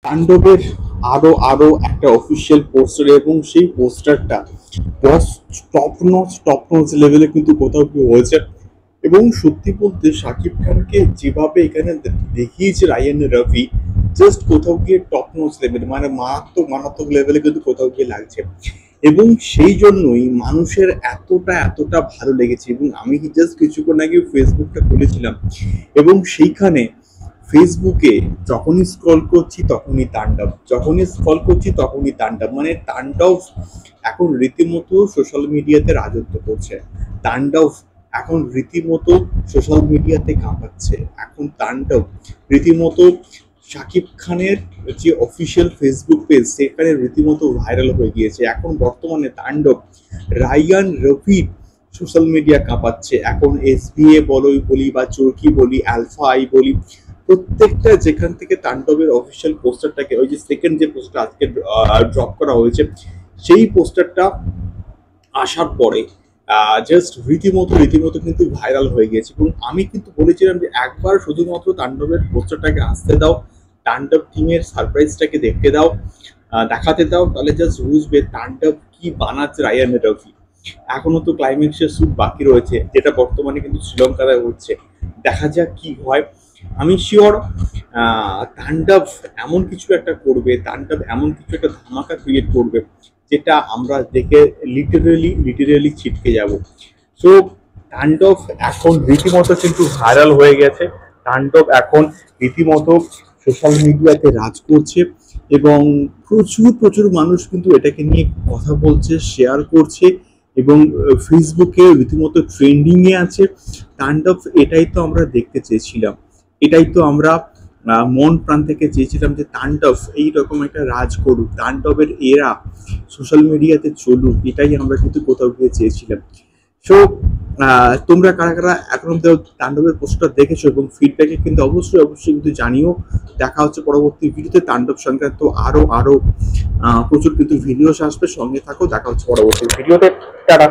তাণ্ডবের আরো আরো একটা অফিসিয়াল পোস্টার, এবং সেই পোস্টারটা বস টপ নচ লেভেলে কিন্তু কোথাও কি হয়েছে। এবং সত্যি বলতে শাকিব খানকে যেভাবে এখানে দেখিয়েছে রায়ান রফি, জাস্ট কোথাও গিয়ে টপ নচ লেভেল, মানে মারাত্মক মারাত্মক লেভেলে কিন্তু কোথাও গিয়ে লাগছে। এবং সেই জন্যই মানুষের এতটা এতটা ভালো লেগেছে। এবং আমি জাস্ট কিছুক্ষণ আগে ফেসবুকটা খুলেছিলাম, এবং সেইখানে ফেসবুকে যখনই স্ক্রল করছি তখনই তাণ্ডব, যখনই স্ক্রল করছি তখনই তাণ্ডব, মানে তাণ্ডব এখন রীতিমতো সোশ্যাল মিডিয়াতে রাজত্ব করছে। তাণ্ডব এখন রীতিমতো সোশ্যাল মিডিয়াতে কাঁপাচ্ছে। এখন তাণ্ডব রীতিমতো শাকিব খানের যে অফিসিয়াল ফেসবুক পেজ সেখানে রীতিমতো ভাইরাল হয়ে গিয়েছে। এখন বর্তমানে তাণ্ডব রায়ান রফি সোশ্যাল মিডিয়া কাঁপাচ্ছে। এখন এসবিএ বলি বা চরকি বলি, আলফা আই বলি, প্রত্যেকটা যেখান থেকে তাণ্ডবের অফিসিয়াল পোস্টারটাকে, ওই যে সেকেন্ড যে পোস্টার আজকে ড্রপ করা হয়েছে, সেই পোস্টারটা আসার পরে জাস্ট রীতিমতো রীতিমতো কিন্তু ভাইরাল হয়ে গিয়েছে। এবং আমি কিন্তু বলেছিলাম যে একবার শুধুমাত্র তাণ্ডবের পোস্টারটাকে আসতে দাও, তাণ্ডব টিমের সারপ্রাইজটাকে দেখতে দাও, দেখাতে দাও, তাহলে জাস্ট বুঝবে তাণ্ডব কি বানাচ্ছে রায়ান রফি। এখনো তো ক্লাইম্যাক্সের শুট বাকি রয়েছে, যেটা বর্তমানে কিন্তু শ্রীলঙ্কায় হচ্ছে। দেখা যাক কি হয়। আমি শিওর তাণ্ডব এমন কিছু একটা করবে, তাণ্ডব এমন কিছু একটা ধামাকা ক্রিয়েট করবে যেটা আমরা দেখে লিটারেলি ছিটকে যাব। সো তাণ্ডব এখন রীতিমতো কিন্তু ভাইরাল হয়ে গেছে। তাণ্ডব এখন রীতিমতো সোশ্যাল মিডিয়াতে রাজ করছে, এবং প্রচুর প্রচুর মানুষ কিন্তু এটাকে নিয়ে কথা বলছে, শেয়ার করছে, এবং ফেসবুকে রীতিমতো ট্রেন্ডিং এ আছে। তাণ্ডব এটাই তো আমরা দেখতে চেয়েছিলাম, এটাই তো আমরা মন প্রাণ থেকে চেয়েছিলাম যে তাণ্ডব এইরকম একটা রাজ করুক, তাণ্ডবের এরা সোশ্যাল মিডিয়াতে চলুক, এটাই আমরা কিন্তু কোথাও গিয়ে চেয়েছিলাম। সো তোমরা কারা কারা এখন তাণ্ডবের পোস্টার দেখেছো এবং ফিডব্যাকে কিন্তু অবশ্যই অবশ্যই কিন্তু জানিও। দেখা হচ্ছে পরবর্তী ভিডিওতে। তাণ্ডব সংক্রান্ত আরো আরো প্রচুর কিন্তু ভিডিও আসবে, সঙ্গে থাকো। দেখা হচ্ছে পরবর্তী ভিডিওতে। টাটা।